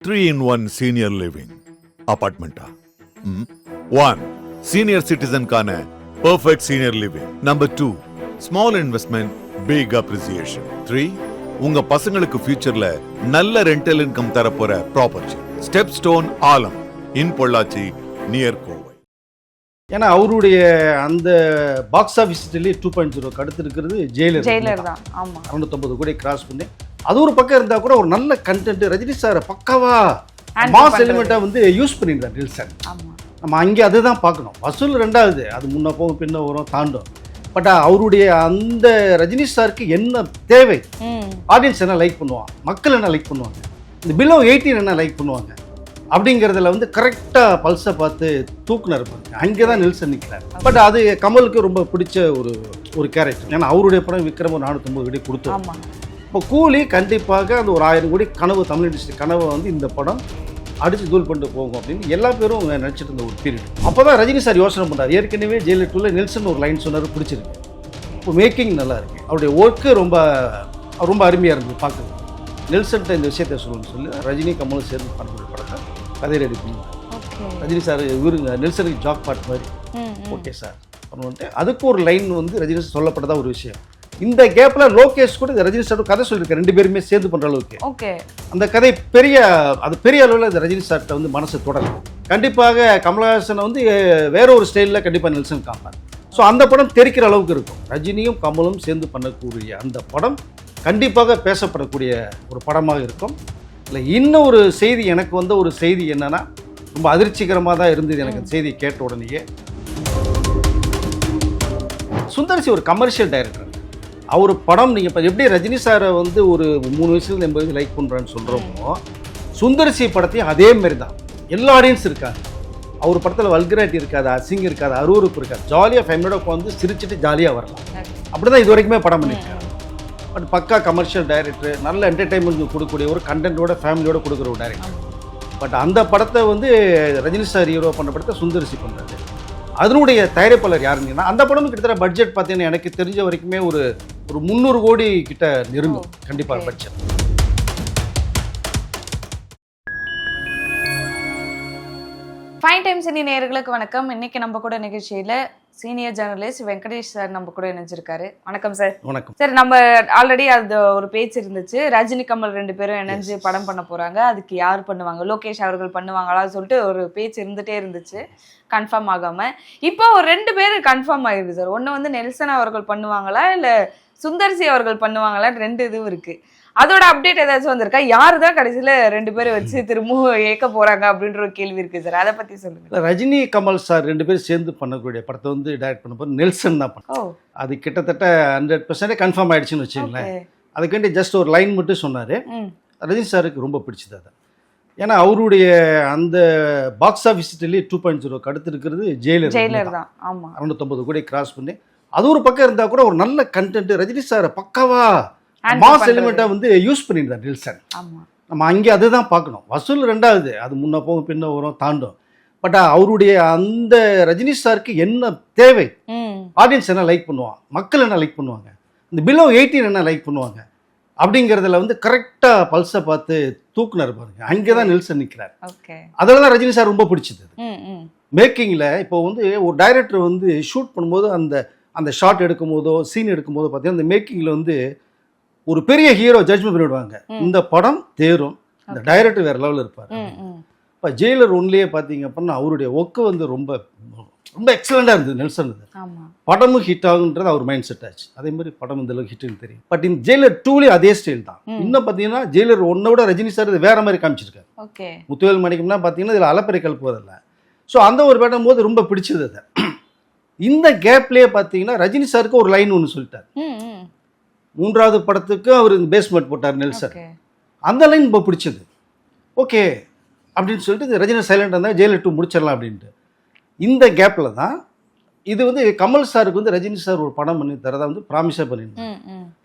3-in-1 senior living apartment. 1. Senior citizen கான perfect senior living. Number 2. Small investment, big appreciation. 3. உங்க பசங்களுக்கு ஃபியூச்சர்ல நல்ல ரெண்டல் இன்கம் தரப்போற property. Step stone Aalam in Pollachi near Kovai. ஏன்னா அவருடைய அந்த பாக்ஸ் ஆஃபீஸ்லேயே 2.0 அடுத்து இருக்கிறது ஜெயிலர் தான். ஆமாம், 250 கோடி கிராஸ் பண்ணி அது ஒரு பக்கம் இருந்தால் கூட ஒரு நல்ல கண்டென்ட் ரஜினி சாரை பக்காவா மாஸ் எலிமெண்ட்டாக வந்து யூஸ் பண்ணியிருந்தார் நெல்சன். நம்ம அங்கே அதுதான் பார்க்கணும். வசூல் ரெண்டாவது, அது முன்ன போகும் பின்ன வரும் தாண்டும். பட் அவருடைய அந்த ரஜினி சாருக்கு என்ன தேவை, ஆடியன்ஸ் என்ன லைக் பண்ணுவாங்க, மக்கள் என்ன லைக் பண்ணுவாங்க, இந்த பிலோ 18 என்ன லைக் பண்ணுவாங்க அப்படிங்கிறதுல வந்து கரெக்டாக பல்ஸை பார்த்து தூக்குனர் இருப்பாங்க. அங்கே தான் நெல்சன் நிற்கிறார். பட் அது கமலுக்கு ரொம்ப பிடிச்ச ஒரு கேரக்டர். ஏன்னா அவருடைய படம் விக்ரம் 450 கோடி கொடுத்தோம். இப்போ கூலி கண்டிப்பாக அந்த ஒரு 1000 கோடி கனவு, தமிழ் இண்டஸ்ட்ரி கனவை வந்து இந்த படம் அடித்து தூள் பண்ணிட்டு போகும் அப்படின்னு எல்லா பேரும் நினச்சிட்டு இருந்த ஒரு பீரியட். அப்போ தான் ரஜினி சார் யோசனை பண்ணார். ஏற்கனவே ஜெயிலர் 2ல நெல்சன் ஒரு லைன் சொன்னார், பிடிச்சிருக்கு. இப்போ மேக்கிங் நல்லா இருக்குது, அவருடைய ஒர்க்கு ரொம்ப அருமையாக இருந்தது பார்க்குறது. நெல்சன்ட்ட இந்த விஷயத்தை சொல்லணும்னு சொல்லி ரஜினி கமலும் சேர்ந்து பண்ணக்கூடிய படத்தை கதை ரெடி பண்ணுவாங்க. ரஜினி சார் இவருங்க நெல்சனுக்கு ஜாக் பாட் மாதிரி ஓகே சார் பண்ணுவோன்ட்டு அதுக்கு ஒரு லைன் வந்து ரஜினி சார் சொல்லப்பட்டதா ஒரு விஷயம். இந்த கேப்பில் லோகேஷ் கூட இந்த ரஜினி சார் கதை சொல்லியிருக்காரு, 2 பேருமே சேர்ந்து பண்ணுற அளவுக்கு. அந்த கதை பெரிய அளவில் இந்த ரஜினி சார்கிட்ட வந்து மனசு தொடரும். கண்டிப்பாக கமலஹாசனை வந்து வேற ஒரு ஸ்டைலில் கண்டிப்பாக நெல்சன் காப்பார். ஸோ அந்த படம் தெரிக்கிற அளவுக்கு இருக்கும். ரஜினியும் கமலும் சேர்ந்து பண்ணக்கூடிய அந்த படம் கண்டிப்பாக பேசப்படக்கூடிய ஒரு படமாக இருக்கும். இல்லை இன்னும் ஒரு செய்தி, எனக்கு வந்த ஒரு செய்தி என்னன்னா, ரொம்ப அதிர்ச்சிகரமாக தான் இருந்தது எனக்கு அந்த செய்தியை கேட்ட உடனேயே. சுந்தர்சி ஒரு கமர்ஷியல் டைரக்டர். அவர் படம் நீங்கள் இப்போ எப்படி ரஜினி சாரை வந்து ஒரு 3 வயசுலேருந்து 80 வயசு லைக் பண்ணுறான்னு சொல்கிறோமோ, சுந்தர்சி படத்தையும் அதே மாதிரி தான். எல்லா ஆடியன்ஸ் இருக்காங்க. அவர் படத்தில் வல்கராட்டி இருக்காது, அசிங்கம் இருக்காது, அருவருப்பு இருக்காது. ஜாலியாக ஃபேமிலியோட உட்காந்து சிரிச்சுட்டு ஜாலியாக வரலாம். அப்படி தான் இது வரைக்குமே படம் பண்ணியிருக்காரு. பட் பக்கா கமர்ஷியல் டைரக்டர், நல்ல என்டர்டைன்மெண்ட் கொடுக்கக்கூடிய ஒரு கண்டென்ட்டோட ஃபேமிலியோட கொடுக்குற ஒரு டைரக்டர். பட் அந்த படத்தை வந்து ரஜினி சார் ஹீரோ பண்ண படத்தை சுந்தர்சி பண்ணுறாரு. அதனுடைய தயாரிப்பாளர் யாருங்கன்னா, அந்த படம் கிட்டத்தட்ட பட்ஜெட் பார்த்தீங்கன்னா எனக்கு தெரிஞ்ச வரைக்குமே ஒரு 300 கோடி கிட்ட நெருங்கும் கண்டிப்பாக பட்ஜெட். ஃபைன் டைம் சினி நேயர்களுக்கு வணக்கம். இன்னைக்கு நம்ம கூட நிகழ்ச்சியில சீனியர் ஜேர்னலிஸ்ட் வெங்கடேஷ் சார் நம்ம கூட இணைஞ்சிருக்காரு. வணக்கம் சார். வணக்கம் சார். நம்ம ஆல்ரெடி அது ஒரு பேச்சு இருந்துச்சு, ரஜினி கமல் 2 பேரும் இணைஞ்சு படம் பண்ண போறாங்க, அதுக்கு யார் பண்ணுவாங்க, லோகேஷ் அவர்கள் பண்ணுவாங்களான்னு சொல்லிட்டு ஒரு பேச்சு இருந்துட்டே இருந்துச்சு, கன்ஃபார்ம் ஆகாம. இப்போ ஒரு 2 பேர் கன்ஃபார்ம் ஆயிருக்கு சார். ஒன்று வந்து நெல்சன் அவர்கள் பண்ணுவாங்களா இல்லை சுந்தர்சி அவர்கள் பண்ணுவாங்களா, 2 இதுவும் இருக்கு. அதோட அப்டேட் ஏதாச்சும் வந்திருக்கா? யாரு தான் கடைசியில் 2 பேரை வச்சு திரும்பவும் ஏற்க போறாங்க அப்படின்ற ஒரு கேள்வி இருக்கு சார், அதை பத்தி சொல்லுங்க. ரஜினி கமல் சார் 2 பேரும் சேர்ந்து பண்ணக்கூடிய படத்தை வந்து டைரக்ட் பண்ண போது நெல்சன் தான் பண்ண. அது கிட்டத்தட்ட 100% கன்ஃபார்ம் ஆயிடுச்சுன்னு வச்சுங்களேன். அதுக்காண்டி ஜஸ்ட் ஒரு லைன் மட்டும் சொன்னார். ரஜினி சாருக்கு ரொம்ப பிடிச்சது அது. ஏன்னா அவருடைய அந்த பாக்ஸ் ஆஃபீஸ்லேயே 2.0 அடுத்து இருக்கிறது ஜெயிலர் தான். ஆமாம், 250 கோடி கிராஸ் பண்ணி அது ஒரு பக்கம் இருந்தால் கூட ஒரு நல்ல கண்டென்ட் ரஜினி சாரை பக்காவா மாஸ் எலிமெண்ட்டாக வந்து யூஸ் பண்ணியிருந்தார் நெல்சன். நம்ம அங்கே அதுதான் பார்க்கணும். வசூல் ரெண்டாவது, அது முன்ன போகும் பின்ன வரும் தாண்டும். பட் அவருடைய அந்த ரஜினி சாருக்கு என்ன தேவை, ஆடியன்ஸ் என்ன லைக் பண்ணுவாங்க, மக்கள் என்ன லைக் பண்ணுவாங்க, இந்த பிலோ 18 என்ன லைக் பண்ணுவாங்க அப்படிங்கிறதுல வந்து கரெக்டாக பல்ஸை பார்த்து தூக்குனர் பாருங்க. அங்கே தான் நெல்சன் நிற்கிறார். அதில் தான் ரஜினி சார் ரொம்ப பிடிச்சது. மேக்கிங்கில் இப்போ வந்து ஒரு டைரக்டர் வந்து ஷூட் பண்ணும்போது அந்த ஷாட் எடுக்கும் போதோ சீன் எடுக்கும் போதோ பார்த்தீங்கன்னா அந்த மேக்கிங்கில் வந்து ஒரு பெரிய ஹீரோ ஜட்ஜ்மெண்ட் பண்ணிவிடுவாங்க. இந்த படம் தேரும், இந்த டைரக்டர் வேற லெவலில் இருப்பார். இப்போ ஜெயிலர் 1லேயே பார்த்தீங்க அப்படின்னா அவருடைய ஒர்க்கு வந்து ரொம்ப ரொம்ப எக்ஸலண்டாக இருந்தது நெல்சன். படமும் ஹிட் ஆகுன்றது அவர் மைண்ட் செட் ஆச்சு. அதே மாதிரி படம் இந்த அளவுக்கு ஹிட்னு தெரியும். பட் இந்த ஜெயிலர் 2லேயே அதே ஸ்டைல் தான். இன்னும் பார்த்தீங்கன்னா ஜெயிலர் 1 ரஜினி சார் இது வேற மாதிரி காமிச்சிருக்காரு. முத்துவேல் மணிக்கம்னா பார்த்தீங்கன்னா இதில் அலப்பறை கலப்புவதில்லை. ஸோ அந்த ஒரு படம் போது ரொம்ப பிடிச்சது அது. இந்த கேப்லேயே பார்த்தீங்கன்னா ரஜினி சாருக்கு ஒரு லைன் ஒன்று சொல்லிட்டார். 3வது படத்துக்கு அவர் பேஸ்மெண்ட் போட்டார் நெல்சன். அந்த லைன் ரொம்ப பிடிச்சது. ஓகே அப்படின்னு சொல்லிட்டு ரஜினி சைலண்ட் இருந்தால் ஜெயிலர் 2 முடிச்சிடலாம் அப்படின்ட்டு. இந்த கேப்பில் தான் இது வந்து கமல் சாருக்கு வந்து ரஜினி சார் ஒரு படம் பண்ணி தரதா வந்து ப்ராமிஸாக பண்ணியிருந்தாங்க.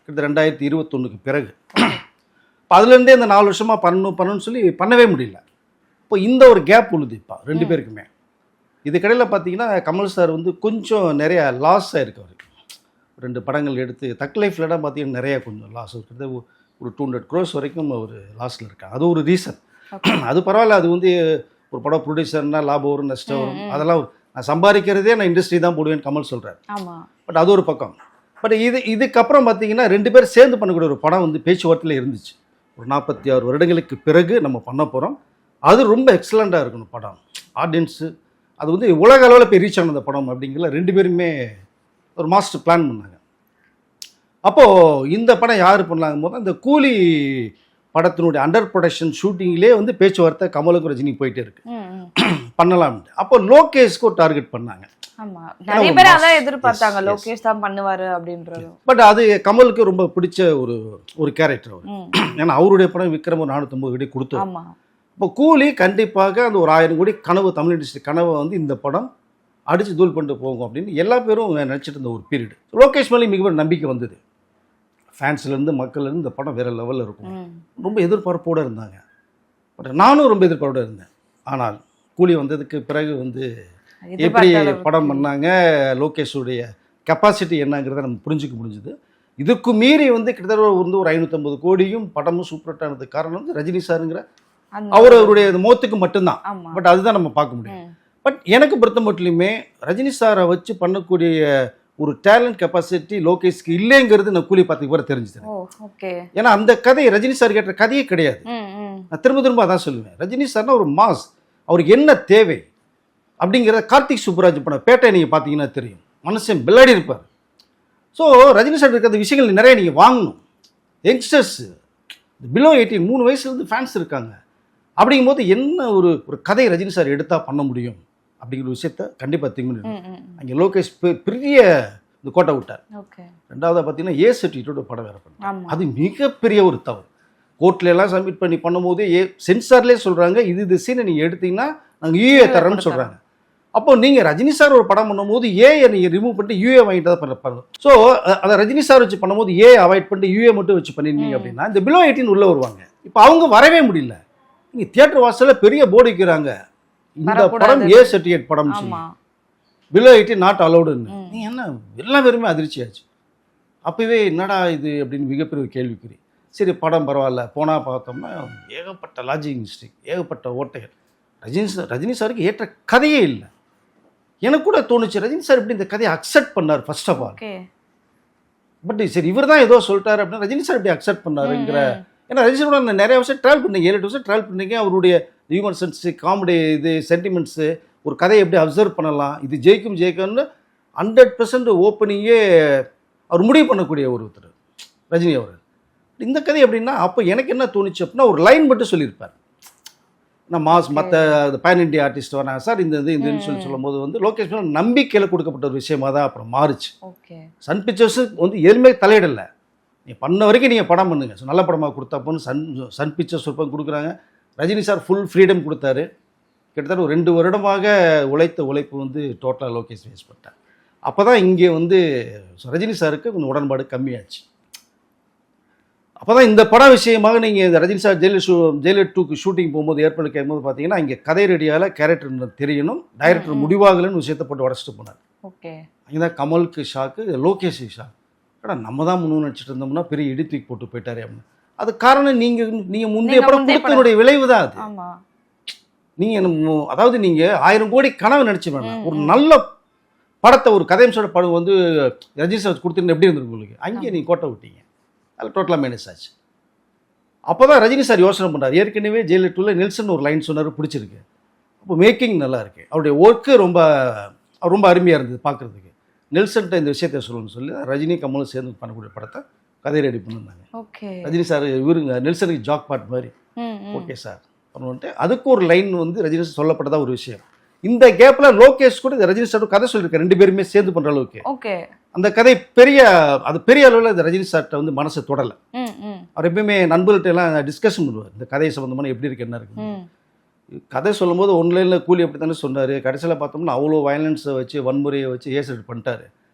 கிட்டத்தட்ட 2021 பிறகு. இப்போ அதுலேருந்தே இந்த 4 வருஷமாக பண்ணணும்னு சொல்லி பண்ணவே முடியல. இப்போ இந்த ஒரு கேப் உழுது இப்போ 2 பேருக்குமே. இதுக்கடையில் பார்த்தீங்கன்னா கமல் சார் வந்து கொஞ்சம் நிறையா லாஸ் ஆகிருக்கு. அவர் 2 படங்கள் எடுத்து தக் லைஃப்லலாம் பார்த்தீங்கன்னா நிறையா கொஞ்சம் லாஸ் இருக்குது. ஒரு 200 crores வரைக்கும் ஒரு லாஸில் இருக்காங்க. அது ஒரு ரீசன். அது பரவாயில்ல, அது வந்து ஒரு படம் ப்ரொடியூசர்னா லாபம் வரும் நஷ்டம் வரும், அதெல்லாம் நான் சம்பாதிக்கிறதே நான் இண்டஸ்ட்ரி தான் போடுவேன்னு கமல் சொல்கிறார். ஆமா. பட் அது ஒரு பக்கம். பட் இதுக்கப்புறம் பார்த்தீங்கன்னா 2 பேரும் சேர்ந்து பண்ணக்கூடிய ஒரு படம் வந்து பேச்சுவார்த்தையில் இருந்துச்சு. ஒரு 46 வருடங்களுக்கு பிறகு நம்ம பண்ண போகிறோம். அது ரொம்ப எக்ஸலண்ட்டாக இருக்கணும் படம். ஆடியன்ஸு அது வந்து உலக அளவில் போய் ரீச் ஆன அந்த படம் அப்படிங்கிற 2 பேருமே ஒரு மாஸ்டர் பிளான் பண்ணாங்க. அப்போது இந்த படம் யார் பண்ணலாங்கும் போது அந்த கூலி படத்தினுடைய அண்டர் ப்ரொடக்ஷன் ஷூட்டிங்லேயே வந்து பேச்சுவார்த்தை கமலுக்கும் ரஜினி போயிட்டே இருக்கு பண்ணலாம்னு. அப்போ லோகேஷ்க்கு ஒரு டார்கெட் பண்ணாங்க. ஆமா, நிறைய பேர் அதான் எதிர்பார்த்தாங்க, லோகேஷ் தான் பண்ணுவாரு அப்படின்றது. பட் அது கமலுக்கு ரொம்ப பிடிச்ச ஒரு கேரக்டர் அவர். ஏன்னா அவருடைய படம் விக்ரம் ஒரு 450 கோடி கொடுத்தோம். இப்போ கூலி கண்டிப்பாக அந்த ஒரு 1000 கோடி கனவு, தமிழ் இண்டஸ்ட்ரி கனவை வந்து இந்த படம் அடித்து தூள் பண்ணிட்டு போகும் அப்படின்னு எல்லா பேரும் நினச்சிட்டு இருந்த ஒரு பீரியட். லோகேஷ் மேலே மிகப்பெரிய நம்பிக்கை வந்தது. ஃபேன்ஸ்லேருந்து மக்கள்லேருந்து இந்த படம் வேறு லெவலில் இருக்கும், ரொம்ப எதிர்பார்ப்போடு இருந்தாங்க. பட் நானும் ரொம்ப எதிர்பார்ப்போடு இருந்தேன். ஆனால் கூலி வந்ததுக்கு பிறகு வந்து எப்படி படம் பண்ணாங்க, லோகேஷுடைய கெப்பாசிட்டி என்னங்கிறத நம்ம புரிஞ்சுக்க முடிஞ்சுது. இதுக்கு மீறி வந்து கிட்டத்தட்ட வந்து ஒரு 550 கோடியும் படமும் சூப்பர் ஹிட் ஆனதுக்கு காரணம் வந்து ரஜினி சாருங்கிற அவருடைய மோத்துக்கு மட்டும்தான். பட் அதுதான் நம்ம பார்க்க முடியும். பட் எனக்கு பொறுத்த மட்டுமே ரஜினி சாரை வச்சு பண்ணக்கூடிய ஒரு டேலண்ட் கெப்பாசிட்டி லோகேஷ்க்கு இல்லைங்கிறது நான் கூலி பார்த்து கூட தெரிஞ்சுட்டேன். ஏன்னா அந்த கதை ரஜினி சார் கேட்ட கதையே கிடையாது. நான் திரும்ப அதான் சொல்லுவேன், ரஜினி சார்னா ஒரு மாஸ், அவருக்கு என்ன தேவை அப்படிங்கிறத கார்த்திக் சுப்புராஜ் படம் பேட்டை நீங்கள் பார்த்தீங்கன்னா தெரியும், மனுஷன் பில்லாடி இருப்பார். ஸோ ரஜினி சார் இருக்கிற விஷயங்கள் நிறைய நீங்கள் வாங்கணும். யங்ஸ்டர்ஸ் பிலோ 18 3 வயசுலேருந்து ஃபேன்ஸ் இருக்காங்க. அப்படிங்கும்போது என்ன ஒரு கதை ரஜினி சார் எடுத்தால் பண்ண முடியும் அப்படிங்கிற விஷயத்த கண்டிப்பாக திங்க் பண்ணிடணும். அங்கே லோகேஷ் பெரிய இந்த கோட்டை விட்டார். ரெண்டாவதாக பார்த்தீங்கன்னா ஏ சர்டிஃபிகேட்டோட படம் வேறு பண்ணாங்க. அது மிகப்பெரிய ஒரு தவறு. கோர்ட்ல எல்லாம் சப்மிட் பண்ணி பண்ணும்போது சென்சார்லேயே சொல்கிறாங்க இது சீனை நீங்கள் எடுத்தீங்கன்னா நாங்கள் யூஏ தரோம்னு சொல்கிறாங்க. அப்போ நீங்கள் ரஜினி சார் ஒரு படம் பண்ணும்போது ஏஐ நீங்கள் ரிமூவ் பண்ணிட்டு யூஏ வாங்கிட்டு தான் பண்ண. ஸோ அதை ரஜினி சார் வச்சு பண்ணும்போது ஏ அவாய்ட் பண்ணிட்டு யூஏ மட்டும் வச்சு பண்ணிருந்தீங்க அப்படின்னா இந்த பிலோ 18 உள்ளே வருவாங்க. இப்போ அவங்க வரவே முடியல. நீங்கள் தியேட்டர் வாசலில் பெரிய போர்டு வைக்கிறாங்க, இந்த படம் ஏ சர்டிஃபிகேட் படம், பிலோ 18 நாட் அலௌடுன்னு. நீ என்ன எல்லா பேருமே அதிர்ச்சி ஆச்சு. அப்போவே என்னடா இது அப்படின்னு மிகப்பெரிய கேள்விக்குறி. சரி படம் பரவாயில்ல, போனால் பார்த்தோம்னா ஏகப்பட்ட லாஜிக் மிஸ்டேக், ஏகப்பட்ட ஓட்டைகள். ரஜினி சாருக்கு ஏற்ற கதையே இல்லை. எனக்கு கூட தோணுச்சு ரஜினி சார் இப்படி இந்த கதையை அக்செப்ட் பண்ணார் ஃபர்ஸ்ட் ஆஃப் ஆல். பட் சரி இவர் தான் ஏதோ சொல்லிட்டாரு அப்படின்னு ரஜினி சார் இப்படி அக்செப்ட் பண்ணாருங்கிற. ஏன்னா ரஜினி சார் நிறைய வருஷம் ட்ராவல் பண்ணீங்க, 7-8 வருஷம் ட்ராவல் பண்ணீங்க. அவருடைய ஹியூமன் சென்ஸ், காமெடி, இது சென்டிமெண்ட்ஸு, ஒரு கதையை எப்படி அப்சர்வ் பண்ணலாம், இது ஜெயிக்கும்னு 100% ஓப்பனிங்கே அவர் முடிவு பண்ணக்கூடிய ஒருத்தர் ரஜினி அவர். இந்த கதை எப்படின்னா அப்போ எனக்கு என்ன தோணுச்சு அப்படின்னா ஒரு லைன் மட்டும் சொல்லியிருப்பார். நான் மாஸ் மற்ற பேன் இண்டியா ஆர்டிஸ்ட் வராங்க சார் இதுன்னு சொல்லும்போது வந்து லோகேஷ் நம்பிக்கையில் கொடுக்கப்பட்ட ஒரு விஷயமா தான் அப்புறம் மாறுச்சு. சன் பிக்சர்ஸ் வந்து எதுவுமே தலையிடலை, நீ பண்ண வரைக்கும் நீங்கள் படம் பண்ணுங்க, நல்ல படமாக கொடுத்தாப்போன்னு சன் பிக்சர்ஸ் ஒரு கொடுக்குறாங்க. ரஜினி சார் ஃபுல் ஃப்ரீடம் கொடுத்தாரு. கிட்டத்தட்ட ஒரு 2 வருடமாக உழைத்த உழைப்பு வந்து டோட்டலாக லோகேஷ் வேஸ்ட் பண்ணிட்டார். அப்போ தான் இங்கே வந்து ரஜினி சாருக்கு கொஞ்சம் உடன்பாடு கம்மியாச்சு. அப்போ தான் இந்த படம் விஷயமாக நீங்கள் இந்த ரஜினி சார் ஜெயிலர் 2க்கு ஷூட்டிங் போகும்போது ஏற்பாடு கேட்கும்போது பார்த்தீங்கன்னா இங்கே கதை ரெடியால் கேரக்டர் தெரியணும், டைரக்டர் முடிவாகலன்னு விஷயத்தை போட்டு உடச்சிட்டு போனார். அங்கே தான் கமலுக்கு ஷாக்கு, லோகேஷ் ஷாக். ஏடா நம்ம தான் முன்னு நினச்சிட்டு இருந்தோம்னா பெரிய இடித்தூக்கி போட்டு போயிட்டாரே அப்படின்னு. அது காரணம் நீங்கள் முந்தைய படம் கொடுத்தனுடைய விளைவு தான் அது. நீங்கள் அதாவது நீங்கள் 1000 கோடி கனவு நினச்சி வேணாம், ஒரு நல்ல படத்தை ஒரு கதையம்சோட படம் வந்து ரஜினி சார் கொடுத்துருந்து எப்படி இருந்திருக்கு உங்களுக்கு, அங்கேயே நீங்கள் கோட்டை விட்டீங்க. அதில் டோட்டலாக மைனஸ் ஆச்சு. அப்போ தான் ரஜினி சார் யோசனை பண்ணுறார். ஏற்கனவே ஜெயிலர் 2ல் நெல்சன் ஒரு லைன் சொன்னார், பிடிச்சிருக்கு. அப்போ மேக்கிங் நல்லா இருக்குது, அவருடைய ஒர்க்கு ரொம்ப அருமையாக இருந்தது பார்க்குறதுக்கு. நெல்சன்ட்ட இந்த விஷயத்தை சொல்லணும்னு சொல்லி ரஜினி கமலும் சேர்ந்து பண்ணக்கூடிய படத்தை கதை ரெடி பண்ணிருந்தாங்க. ரஜினி சார் இவருங்க நெல்சனுக்கு ஜாக் பாட் மாதிரி ஓகே சார் பண்ணுவோன்ட்டு அதுக்கு ஒரு லைன் வந்து ரஜினி சார் சொல்லப்பட்டதா ஒரு விஷயம். இந்த கேப்பில் லோகேஷ் கூட ரஜினி சார் கதை சொல்லியிருக்காரு, 2 பேருமே சேர்ந்து பண்ணுற அளவுக்கு. அந்த கதை பெரிய அளவில் இந்த ரஜினி சார்ட்ட வந்து மனசை தொடலை. அவர் எப்பயுமே நண்பர்கள்ட்ட எல்லாம் டிஸ்கஷன் பண்ணுவார், இந்த கதை சம்மந்தமான எப்படி இருக்கு என்ன இருக்கு. கதை சொல்லும் போது ஒன்லைனில் கூலி அப்படி தானே சொன்னார், கடைசியில் பார்த்தோம்னா அவ்வளோ வயலன்ஸை வச்சு வன்முறையை வச்சு ஏசட் பண்ணிட்டாரு.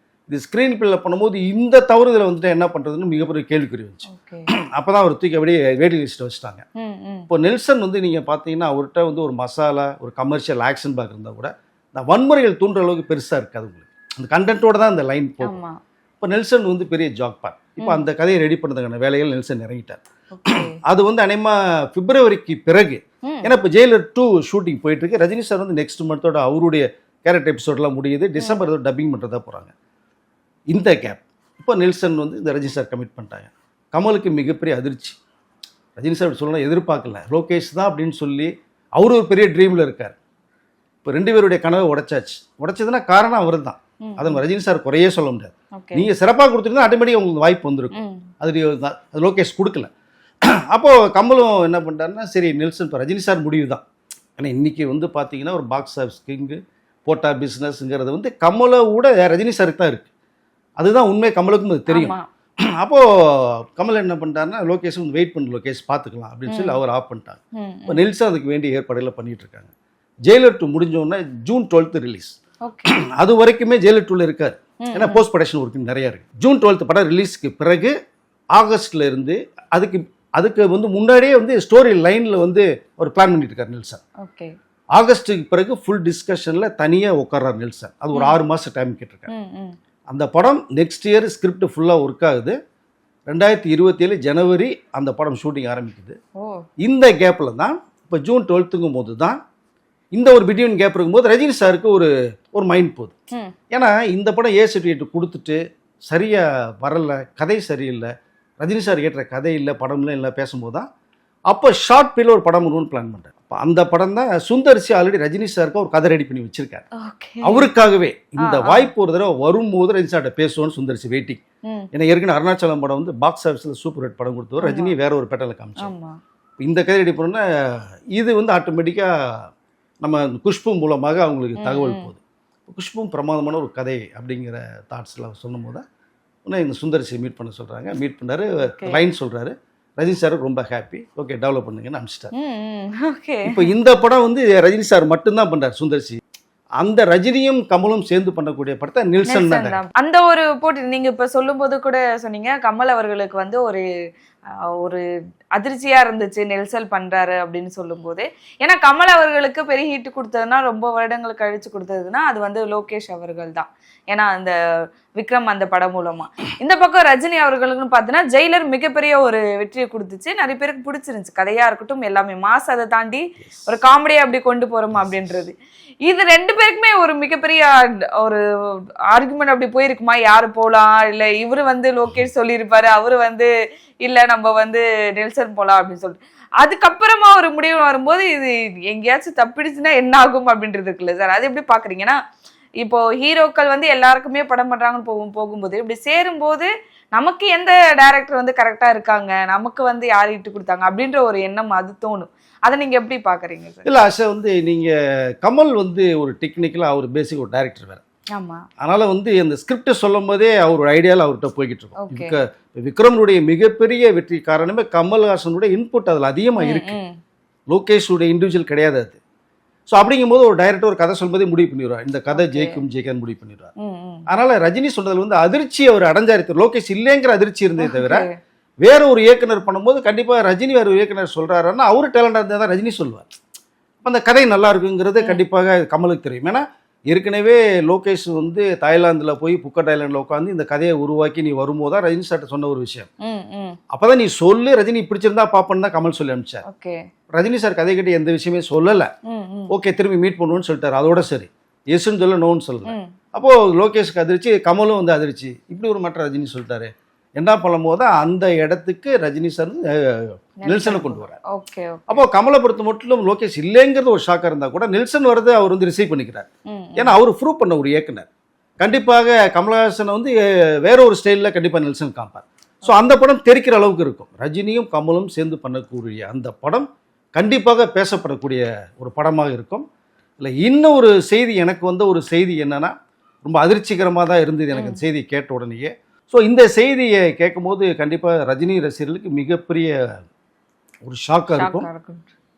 இது ஸ்க்ரீன் பிளே பண்ணும்போது இந்த தவறுதலை வந்துட்டு என்ன பண்ணுறதுன்னு மிகப்பெரிய கேள்விக்குறி வந்துச்சு. அப்போ தான் அவர் தூக்கி அப்படியே வெயிட்டிங் லிஸ்ட்டை வச்சுட்டாங்க. இப்போ நெல்சன் வந்து நீங்கள் பார்த்தீங்கன்னா அவர்கிட்ட வந்து ஒரு மசாலா, ஒரு கமர்ஷியல் ஆக்ஷன் பேக் இருந்தால் கூட இந்த வன்முறைகள் தூண்டுற அளவுக்கு பெருசாக இருக்காது உங்களுக்கு. அந்த கண்டென்ட்டோட தான் அந்த லைன் போகும். இப்போ நெல்சன் வந்து பெரிய ஜாக் பாட். இப்போ அந்த கதையை ரெடி பண்ணுறதுக்கான வேலைகள் நெல்சன் இறங்கிட்டார். அது வந்து அநேகமாக பிப்ரவரிக்கு பிறகு ஏன்னா இப்போ ஜெயிலர் 2 ஷூட்டிங் போயிட்டு இருக்கு. ரஜினி சார் வந்து நெக்ஸ்ட் மந்தோட அவருடைய கேரக்டர் எபிசோட்லாம் முடியுது. டிசம்பர் ஏதோ டப்பிங் பண்ணுறதா போகிறாங்க. இந்த கேப் இப்போ நெல்சன் வந்து இந்த ரஜினி சார் கமிட் பண்ணிட்டாங்க. கமலுக்கு மிகப்பெரிய அதிர்ச்சி. ரஜினி சார் சொல்லலாம் எதிர்பார்க்கல, லோகேஷ் தான் அப்படின்னு சொல்லி அவர் ஒரு பெரிய ட்ரீமில் இருக்கார். இப்போ 2 பேருடைய கனவை உடைச்சதுன்னா காரணம் அவர் தான். அதை நம்ம ரஜினி சார் குறையே சொல்ல முடியாது. நீங்கள் சிறப்பாக கொடுத்துருந்தா ஆட்டோமேட்டிக்காக உங்களுக்கு வாய்ப்பு வந்திருக்கும். அது லோகேஷ் கொடுக்கல. அப்போது கமலும் என்ன பண்ணிட்டாருன்னா, சரி நெல்சன் இப்போ ரஜினி சார் முடிவு தான். ஏன்னா இன்றைக்கி வந்து பார்த்தீங்கன்னா ஒரு பாக்ஸ் ஆஃபீஸ் கிங்கு போட்டா பிஸ்னஸ்ங்கிறது வந்து கமலை விட ரஜினி சாருக்கு தான் இருக்குது. அதுதான் உண்மை, கமலுக்கும் அது தெரியும். அப்போது கமல் என்ன பண்ணிட்டாருன்னா, லோகேஷ் வந்து வெயிட் பண்ணு லோகேஷ் பார்த்துக்கலாம் அப்படின்னு சொல்லி அவர் ஆஃப் பண்ணிட்டாங்க. இப்போ நெல்சன் அதுக்கு வேண்டிய ஏற்பாடுகளை பண்ணிட்டு இருக்காங்க. ஜெயிலர் 2 முடிஞ்சோடனே June 12 ரிலீஸ். அது வரைக்குமே ஜெயிலர் 2 இருக்காரு. ஏன்னா போஸ்ட் ப்ரொடக்ஷன் ஒர்க்கு நிறையா இருக்குது. June 12 படம் ரிலீஸ்க்கு பிறகு ஆகஸ்ட்ல இருந்து அதுக்கு வந்து முன்னாடியே வந்து ஸ்டோரி லைனில் வந்து ஒரு பிளான் பண்ணிட்டு இருக்காரு நெல்சன். ஆகஸ்ட்டுக்கு பிறகு ஃபுல் டிஸ்கஷனில் தனியாக உட்கார்றாரு நெல்சன். அது ஒரு 6 மாதம் டைம் கேட்டிருக்காரு. அந்த படம் நெக்ஸ்ட் இயர் ஸ்கிரிப்ட் ஃபுல்லாக ஒர்க் ஆகுது. 2027 ஜனவரி அந்த படம் ஷூட்டிங் ஆரம்பிக்குது. இந்த கேப்பில் தான் இப்போ June 12ங்கும் போது தான் இந்த ஒரு பிட்வீன் கேப் இருக்கும்போது ரஜினி சாருக்கு ஒரு மைண்ட் போகுது. ஏன்னா இந்த படம் ஏ சர்டிஃபிகேட் கொடுத்துட்டு சரியாக வரலை, கதை சரியில்லை, ரஜினி சார் ஏற்ற கதை இல்லை, படம்லாம் இல்லை பேசும்போது தான் அப்போ ஷார்ட் பீரியட் ஒரு படம் ஒன்று பிளான் பண்ணுறேன். அப்போ அந்த படம் தான் சுந்தர்சி ஆல்ரெடி ரஜினி சாருக்கு ஒரு கதை ரெடி பண்ணி வச்சிருக்காரு. அவருக்காகவே இந்த வாய்ப்பு ஒரு தடவை வரும்போது ரஜினி சார்கிட்ட பேசுவோன்னு சுந்தர்சி வெயிட்டிங். ஏன்னா ஏற்கனவே அருணாச்சலம் படம் வந்து பாக்ஸ் ஆஃபீஸில் சூப்பர் ஹிட் படம் கொடுத்தவர், ரஜினி வேற ஒரு பேட்டர்ல காமிச்சோம். இந்த கதை ரெடி பண்ணோன்னா இது வந்து ஆட்டோமேட்டிக்காக நம்ம குஷ்பு மூலமாக அவங்களுக்கு தகவல் போகுது. குஷ்பும் பிரமாதமான ஒரு கதை அப்படிங்கிற தாட்ஸில் சொல்லும் போது தான் இந்த சுந்தர்சியை மீட் பண்ண சொல்கிறாங்க. மீட் பண்ணாரு, லைன் சொல்கிறாரு. ரஜினி சார் ரொம்ப ஹாப்பி, ஓகே டெவலப் பண்ணுங்கன்னு அனுப்பிச்சிட்டார். இப்போ இந்த படம் வந்து ரஜினி சார் மட்டும்தான் பண்ணுறாரு சுந்தர்சி. அந்த ரஜினியும் கமலும் சேர்ந்து பண்ணக்கூடிய படத்தை நெல்சன் தான். அந்த ஒரு போட்டி நீங்க இப்ப சொல்லும் போது கூட சொன்னீங்க, கமல் அவர்களுக்கு வந்து ஒரு அதிர்ச்சியா இருந்துச்சு நெல்சன் பண்றாரு அப்படின்னு சொல்லும் போது. ஏன்னா கமல் அவர்களுக்கு பெரிய ஹீட் கொடுத்ததுன்னா, ரொம்ப வருடங்கள் கழிச்சு கொடுத்ததுன்னா அது வந்து லோகேஷ் அவர்கள் தான். ஏன்னா அந்த விக்ரம் அந்த படம் மூலமா. இந்த பக்கம் ரஜினி அவர்களுக்குன்னு பார்த்தீங்கன்னா ஜெயிலர் மிகப்பெரிய ஒரு வெற்றியை கொடுத்துச்சு. நிறைய பேருக்கு பிடிச்சிருந்துச்சு, கதையா இருக்கட்டும் எல்லாமே மாஸ். அதை தாண்டி ஒரு காமெடியா அப்படி கொண்டு போறோமா அப்படின்றது. இது 2 பேருக்குமே ஒரு மிகப்பெரிய ஒரு ஆர்குமெண்ட் அப்படி போயிருக்குமா, யாரு போலாம், இல்ல இவரு வந்து லோகேஷ் சொல்லியிருப்பாரு, அவரு வந்து இல்ல நம்ம வந்து நெல்சன் போலாம் அப்படின்னு சொல்லிட்டு அதுக்கப்புறமா ஒரு முடிவு வரும்போது இது எங்கேயாச்சும் தப்பிடுச்சுன்னா என்ன ஆகும் அப்படின்றது இருக்குல்ல சார், அது எப்படி பாக்குறீங்கன்னா? இப்போ ஹீரோக்கள் வந்து எல்லாருக்குமே படம் பண்றாங்கன்னு போகும்போது இப்படி சேரும்போது நமக்கு எந்த டைரக்டர் வந்து கரெக்டா இருக்காங்க, நமக்கு வந்து யார் இட்டு கொடுத்தாங்க அப்படின்ற ஒரு எண்ணம் அது தோணும். அதை நீங்க எப்படி பாக்குறீங்க சார்? இல்ல ஆஷா வந்து நீங்க கமல் வந்து ஒரு டெக்னிக்கலா அவர் பேசிக் ஒரு டைரக்டர் வேற. ஆமா. அதனால வந்து அந்த ஸ்கிரிப்ட் சொல்லும் போதே அவர் ஐடியால அவர்கிட்ட போய்கிட்டு இருக்கோம். விக்ரமனுடைய மிகப்பெரிய வெற்றி காரணமே கமல்ஹாசனுடைய இன்புட் அதுல அதிகமா இருக்கு. லோகேஷுடைய இண்டிவிஜுவல் கிடையாது அது. ஸோ அப்படிங்கும்போது ஒரு டைரக்டர் ஒரு கதை சொல்வதே முடிவு பண்ணிடுவார், இந்த கதை ஜெயிக்கான்னு முடிவு பண்ணிடுவார். அதனால ரஜினி சொன்னதுல வந்து அதிர்ச்சி அவர் அடைஞ்சாரு. லோகேஷ் இல்லைங்கிற அதிர்ச்சி இருந்தே தவிர வேற ஒரு இயக்குனர் பண்ணும்போது கண்டிப்பா ரஜினி வேற ஒரு இயக்குனர் சொல்றாருன்னா அவரு டேலண்டா இருந்தா தான் ரஜினி சொல்லுவார். அந்த கதை நல்லா இருக்குங்கிறது கண்டிப்பாக கமலுக்கு தெரியும். ஏன்னா ஏற்கனவே லோகேஷ் வந்து தாய்லாந்துல போய் புக்கட் ஐலாண்டில் உட்காந்து இந்த கதையை உருவாக்கி நீ வரும்போது தான் ரஜினி சார்ட்ட சொன்ன ஒரு விஷயம். அப்பதான் நீ சொல்லு ரஜினி பிடிச்சிருந்தா பாப்பன்னு தான் கமல் சொல்லி அனுப்பிச்சார். ரஜினி சார் கதை கிட்ட எந்த விஷயமே சொல்லல. ஓகே திரும்பி மீட் பண்ணுவோன்னு சொல்லிட்டாரு. அதோட சரி, எஸ்ன்னு சொல்ல நோன்னு சொல்லுங்க. அப்போ லோகேஷ்க்கு அதிர்ச்சி, கமலும் வந்து அதிர்ச்சி. இப்படி ஒரு மற்ற ரஜினி சொல்லிட்டாரு என்ன பண்ணும் போது அந்த இடத்துக்கு ரஜினி சார் நெல்சனை கொண்டு வர்றாரு. அப்போ கமலை பொறுத்த மட்டும் லோகேஷ் இல்லைங்கிறது ஒரு ஷாக்கா இருந்தா கூட நெல்சன் வரது அவர் வந்து ரிசீவ் பண்ணிக்கிறார். ஏன்னா அவர் ப்ரூவ் பண்ண ஒரு இயக்குனர். கண்டிப்பாக கமலஹாசனை வந்து வேற ஒரு ஸ்டைலில் கண்டிப்பாக நெல்சன் காப்பார். ஸோ அந்த படம் தெரிக்கிற அளவுக்கு இருக்கும். ரஜினியும் கமலும் சேர்ந்து பண்ணக்கூடிய அந்த படம் கண்டிப்பாக பேசப்படக்கூடிய ஒரு படமாக இருக்கும். இல்லை இன்னும் ஒரு செய்தி எனக்கு வந்து ஒரு செய்தி என்னன்னா, ரொம்ப அதிர்ச்சிகரமாக தான் இருந்தது எனக்கு அந்த செய்தி கேட்ட உடனேயே. ஸோ இந்த செய்தியை கேட்கும் போது கண்டிப்பாக ரஜினி ரசிகர்களுக்கு மிகப்பெரிய ஒரு ஷாக்காக இருக்கும்.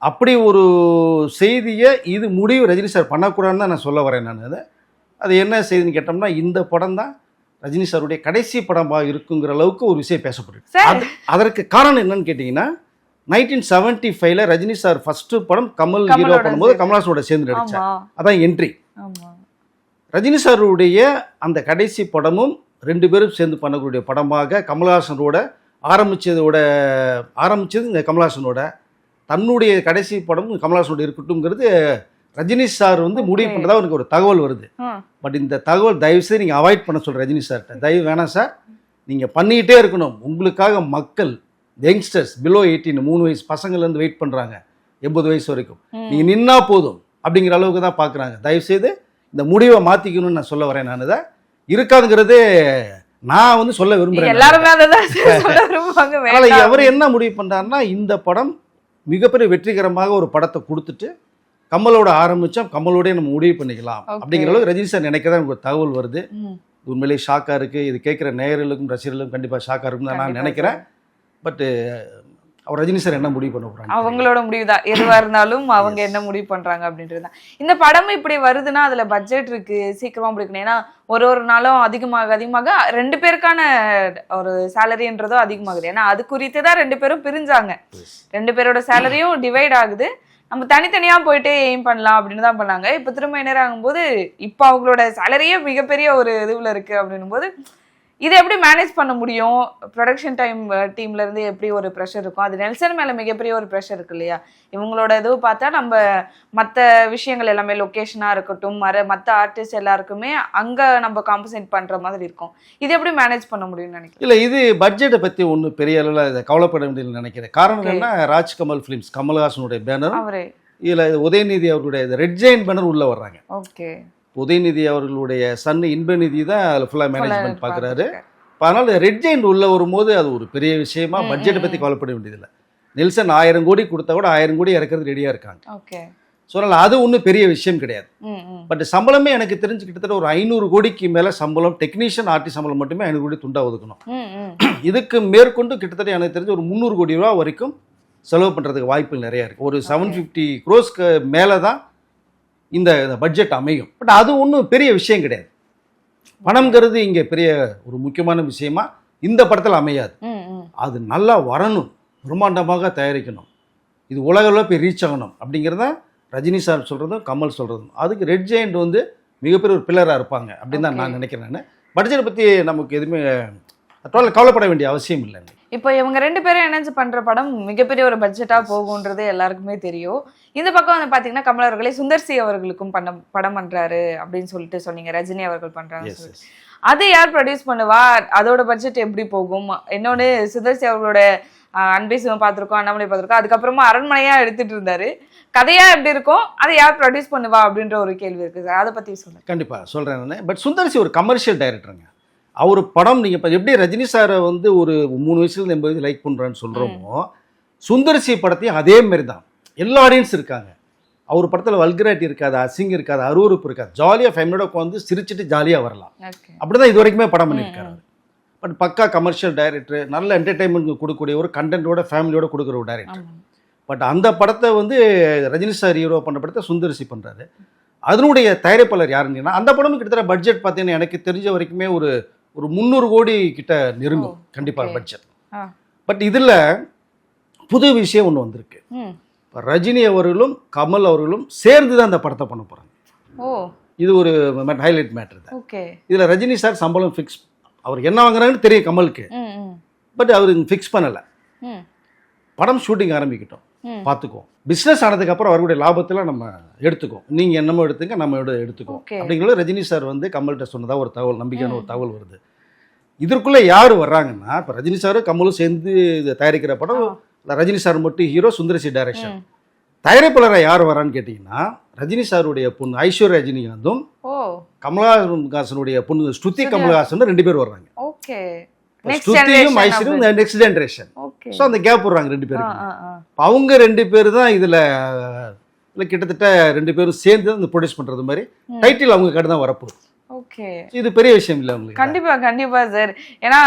அப்படி ஒரு செய்தியை இது முடிவு ரஜினி சார் பண்ணக்கூடாதுன்னு தான் நான் சொல்ல வரேன். நான் அது என்ன செய்தின்னு கேட்டோம்னா, இந்த படம் தான் ரஜினி சாருடைய கடைசி படமாக இருக்குங்கிற அளவுக்கு ஒரு விஷயம் பேசப்பட்டு. அதற்கு காரணம் என்னன்னு கேட்டிங்கன்னா, 1975 ரஜினி சார் ஃபர்ஸ்ட் படம் கமல் ஹீரோ பண்ணும்போது கமல்ஹாசனோட சேர்ந்து நடிச்சார். அதான் என்ட்ரி. ரஜினி சாருடைய அந்த கடைசி படமும் 2 பேரும் சேர்ந்து பண்ணக்கூடிய படமாக கமல்ஹாசனோட ஆரம்பிச்சது இந்த கமல்ஹாசனோட தன்னுடைய கடைசி படம் கமலஹாசனோட இருக்கட்டும்ங்கிறது ரஜினி சார் வந்து முடிவு பண்ணுறதா எனக்கு ஒரு தகவல் வருது. பட் இந்த தகவல் தயவுசெய்து நீங்கள் அவாய்ட் பண்ண சொல்கிறேன் ரஜினி சார்கிட்ட. தயவு வேணாம் சார், நீங்கள் பண்ணிக்கிட்டே இருக்கணும். உங்களுக்காக மக்கள் யங்ஸ்டர்ஸ் பிலோ 18 3 வயசு பசங்கள்லேருந்து வெயிட் பண்ணுறாங்க 80 வயசு வரைக்கும். நீங்கள் நின்னா போதும் அப்படிங்கிற அளவுக்கு தான் பார்க்குறாங்க. தயவுசெய்து இந்த முடிவை மாற்றிக்கணும்னு நான் சொல்ல வரேன். நான் தான் இருக்காதுங்கிறதே நான் வந்து சொல்ல விரும்புகிறேன். எல்லாருமே அதை தான் சொல்ல விரும்புவாங்க. அதனால் அவர் என்ன முடிவு பண்ணுறாருன்னா, இந்த படம் மிகப்பெரிய வெற்றிகரமாக ஒரு படத்தை கொடுத்துட்டு கமலோட ஆரம்பித்தோம், கமலோடய நம்ம முடிவு பண்ணிக்கலாம் அப்படிங்கிற அளவுக்கு ரஜினி சார் நினைக்கிறதா எனக்கு ஒரு தகவல் வருது. உண்மையிலேயே ஷாக்காக இருக்குது. இது கேட்குற நேயர்களுக்கும் ரசிகர்களுக்கும் கண்டிப்பாக ஷாக்காக இருக்குன்னு தான் நான் நினைக்கிறேன். பட்டு அவர் ரஜினி சார் என்ன முடிவு பண்ண போகிறாங்க, அவங்களோட முடிவு தான். எதுவாக இருந்தாலும் அவங்க என்ன முடிவு பண்ணுறாங்க அப்படின்றது தான். இந்த படம் இப்படி வருதுன்னா அதில் பட்ஜெட் இருக்குது, சீக்கிரமாக முடிக்கணும். ஏன்னா ஒரு நாளும் அதிகமாக 2 பேருக்கான ஒரு சேலரின்றதும் அதிகமாகுது. ஏன்னா அது குறித்து தான் 2 பேரும் பிரிஞ்சாங்க. 2 பேரோட சேலரியும் டிவைட் ஆகுது. நம்ம தனித்தனியா போயிட்டு எய்ம் பண்ணலாம் அப்படின்னு தான் பண்ணாங்க. இப்போ திரும்ப என்ன ஆகும்போது இப்போ அவங்களோட சேலரியே மிகப்பெரிய ஒரு இதுவில் இருக்கு அப்படின்னும் போது இதை எப்படி மேனேஜ் பண்ண முடியும்? ப்ரொடக்ஷன் டீம்ல இருந்து எப்படி ஒரு ப்ரெஷர் இருக்கும்? அது நெல்சன் மேல மிகப்பெரிய ஒரு ப்ரெஷர் இருக்கு இல்லையா? இவங்களோட இது பார்த்தா நம்ம மற்ற விஷயங்கள் எல்லாமே லொக்கேஷனா இருக்கட்டும், மற்ற ஆர்டிஸ்ட் எல்லாருக்குமே அங்க நம்ம காம்பன்சேட் பண்ற மாதிரி இருக்கும். இது எப்படி மேனேஜ் பண்ண முடியும்னு நினைக்கிறேன். இல்லை, இது பட்ஜெட்டை பற்றி ஒன்றும் பெரிய அளவில் இதை கவலைப்பட வேண்டியது நினைக்கிறேன். காரணம் என்ன, ராஜ்கமல் ஃபிலிம்ஸ் கமல்ஹாசனுடைய பேனர், இதில் உதயநிதி அவர்களுடைய ரெட் ஜெயின் பேனர் உள்ள வர்றாங்க. ஓகே, உதயநிதி அவர்களுடைய சன்னு இன்பநிதி தான் அதில் ஃபுல்லாக மேனேஜ்மெண்ட் பார்க்குறாரு. அதனால் ரெட் ஜெயின்ட் உள்ள வரும்போது அது ஒரு பெரிய விஷயமா பட்ஜெட்டை பற்றி கவலைப்பட வேண்டியதில்லை. நெல்சன் 1000 கோடி கொடுத்தா கூட 1000 கோடி இறக்கிறது ரெடியாக இருக்காங்க. ஓகே, ஸோ அதனால் அது ஒன்றும் பெரிய விஷயம் கிடையாது. பட் சம்பளமே எனக்கு தெரிஞ்சு கிட்டத்தட்ட ஒரு 500 கோடிக்கு மேலே சம்பளம், டெக்னீஷியன் ஆர்டிஸ்ட் சம்பளம் மட்டுமே 500 கோடி துண்டா ஒதுக்கணும். இதுக்கு மேற்கொண்டு கிட்டத்தட்ட எனக்கு தெரிஞ்சு ஒரு 300 கோடி ரூபா வரைக்கும் செலவு பண்ணுறதுக்கு வாய்ப்புகள் நிறையா இருக்குது. ஒரு 750 crores மேலே தான் இந்த பட்ஜெட் அமையும். பட் அது ஒன்றும் பெரிய விஷயம் கிடையாது. பணம்ங்கிறது இங்கே பெரிய ஒரு முக்கியமான விஷயமா இந்த படத்தில் அமையாது. அது நல்லா வரணும், பிரம்மாண்டமாக தயாரிக்கணும், இது உலக அளவில் போய் ரீச் ஆகணும் அப்படிங்கிறத ரஜினி சார் சொல்கிறதும் கமல் சொல்கிறதும். அதுக்கு ரெட் ஜெயிண்ட் வந்து மிகப்பெரிய ஒரு பில்லராக இருப்பாங்க அப்படின்னு தான் நான் நினைக்கிறேன். நான் பட்ஜெட்டை பற்றி நமக்கு எதுவுமே கவலைப்பட வேண்டிய அவசியம் இல்லை. இப்போ இவங்க 2 பேரும் இணைஞ்சு பண்ற படம் மிகப்பெரிய ஒரு பட்ஜெட்டா போகும்ன்றது எல்லாருக்குமே தெரியும். இந்த பக்கம் வந்து பாத்தீங்கன்னா கமல் அவர்களே சுந்தர் சி அவர்களுக்கும் படம் பண்றாரு அப்படின்னு சொல்லிட்டு சொன்னீங்க. ரஜினி அவர்கள் பண்றாங்க. அது யார் ப்ரொடியூஸ் பண்ணுவா? அதோட பட்ஜெட் எப்படி போகும்? இன்னொன்னு சுந்தர் சி அவர்களோட அன்பே சிவம் பார்த்துருக்கோம், அண்ணாமலை பார்த்துருக்கோம், அதுக்கப்புறமா அரண்மனையா எடுத்துட்டு இருந்தாரு. கதையா எப்படி இருக்கும், அதை யார் ப்ரொடியூஸ் பண்ணுவா அப்படின்ற ஒரு கேள்வி இருக்கு சார். அதை பத்தி சொல்லுங்க. கண்டிப்பா சொல்றேன் நான். பட் சுந்தர் சி ஒரு கமர்ஷியல் டைரக்டருங்க. அவர் படம் நீங்கள் இப்போ எப்படி ரஜினி சாரை வந்து ஒரு 3 வயசுலேருந்து 80 வயசு லைக் பண்ணுறான்னு சொல்கிறோமோ, சுந்தர்சி படத்தையும் அதே மாதிரி தான். எல்லா ஆடியன்ஸ் இருக்காங்க. அவர் படத்தில் வல்கராட்டி இருக்காது, அசிங்கம் இருக்காது, அருவறுப்பு இருக்காது. ஜாலியாக ஃபேமிலியோட உட்காந்து சிரிச்சுட்டு ஜாலியாக வரலாம். அப்படி தான் இது வரைக்குமே படம் பண்ணியிருக்காரு. பட் பக்கா கமர்ஷியல் டைரக்டர், நல்ல என்டர்டைன்மெண்ட் கொடுக்கக்கூடிய ஒரு கண்டென்ட்டோட ஃபேமிலியோட கொடுக்குற ஒரு டைரக்டர். பட் அந்த படத்தை வந்து ரஜினி சார் ஹீரோ பண்ண படத்தை சுந்தர்சி பண்ணுறாரு. அதனுடைய தயாரிப்பாளர் யாருங்கன்னா, அந்த படமும் கிட்டத்தட்ட பட்ஜெட் பார்த்தீங்கன்னா எனக்கு தெரிஞ்ச வரைக்குமே ஒரு 300 கோடி கிட்ட நெருங்கும் கண்டிப்பாக பட்ஜெட். பட் இதில் புது விஷயம் ஒன்று வந்திருக்கு. ரஜினி அவர்களும் கமல் அவர்களும் சேர்ந்து தான் அந்த படத்தை பண்ண போகிறாங்க. இது ஒரு ஹைலைட் மேட்டர் தான். இதில் ரஜினி சார் சம்பளம் ஃபிக்ஸ், அவர் என்ன வாங்குறாங்கன்னு தெரியும் கமலுக்கு. பட் அவர் ஃபிக்ஸ் பண்ணலை. படம் ஷூட்டிங் ஆரம்பிக்கிட்டோம், பார்த்துக்குவோம். பிஸ்னஸ் ஆனதுக்கப்புறம் அவருடைய லாபத்தில் நம்ம எடுத்துக்கோம், நீங்கள் என்னமோ எடுத்துங்க, நம்ம எடுத்துக்கோம் அப்படிங்கிறது ரஜினி சார் வந்து கமல்கிட்ட சொன்னதாக ஒரு தகவல், நம்பிக்கையான ஒரு தகவல் வருது. இதற்குள்ளே யார் வர்றாங்கன்னா, இப்போ ரஜினி சாரும் கமலும் சேர்ந்து இதை தயாரிக்கிற படம், ரஜினி சார் மட்டும் ஹீரோ, சுந்தரசி டைரக்ஷன். தயாரிப்பாளராக யார் வரான்னு கேட்டிங்கன்னா, ரஜினி சாருடைய பொண்ணு ஐஸ்வர்யா ரஜினிகாந்தும் கமலஹாசனுடைய பொண்ணு ஸ்ருதி கமலஹாசன் 2 பேர் வர்றாங்க. ஸ்ருதியும் ஐஸ்வர்யும் நெக்ஸ்ட் ஜெனரேஷன். ஸோ அந்த கேப் போடுறாங்க 2 பேருக்கு. அவங்க 2 பேர் தான் இதில் கிட்டத்தட்ட 2 பேரும் சேர்ந்து அந்த ப்ரொடியூஸ் பண்ணுறது மாதிரி டைட்டில் அவங்க கிட்ட தான் வரப்போகுது. இது பெரிய விஷயம் இல்லை அவங்களுக்கு. கண்டிப்பா சார். ஏன்னா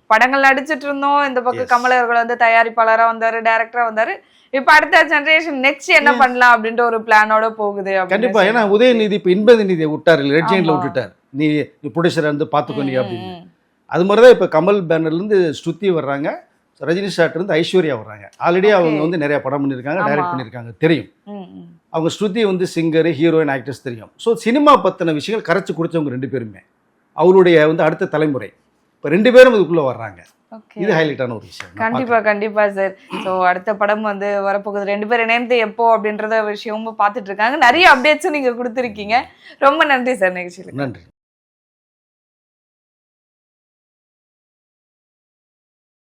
படங்கள் நடிச்சிட்டு இருந்தோம், இந்த பக்கம் கமலர்கள் வந்து தயாரிப்பாளரா வந்தாரு, டைரக்டரா வந்தாரு. இப்ப அடுத்த ஜெனரேஷன் நெக்ஸ்ட் என்ன பண்ணலாம் அப்படின்ற ஒரு பிளானோட போகுது. கண்டிப்பா. ஏன்னா உதயநிதி இப்போ இன்பநிதியை விட்டாரு, ரெட் ஜெயின்ல விட்டுட்டார், நீ ப்ரொடியூசர் வந்து பார்த்துக்கோ நீ அப்படின்னு. அது மாதிரி தான் இப்போ கமல் பேனர்லேருந்து ஸ்ருதி வர்றாங்க, ரஜினி சார்ட்டிருந்து ஐஸ்வர்யா வர்றாங்க. ஆல்ரெடி அவங்க வந்து நிறைய படம் பண்ணியிருக்காங்க, டைரக்ட் பண்ணியிருக்காங்க, தெரியும். அவங்க ஸ்ருதி வந்து சிங்கர், ஹீரோயின், ஆக்டர்ஸ் தெரியும். ஸோ சினிமா பற்றின விஷயங்கள் கரைச்சி குடிச்சவங்க 2 பேருமே. அவருடைய வந்து அடுத்த தலைமுறை. இப்போ 2 பேரும் இதுக்குள்ளே வர்றாங்க. ஓகே, இது ஹைலைட்டான ஒரு விஷயம். கண்டிப்பா சார். ஸோ அடுத்த படம் வந்து வரப்போகுது, 2 பேரும் இணைந்து எப்போ அப்படின்றத விஷயமும் பார்த்துட்டு இருக்காங்க. நிறைய அப்டேட்ஸும் நீங்க கொடுத்துருக்கீங்க. ரொம்ப நன்றி சார் நிகழ்ச்சியில். நன்றி.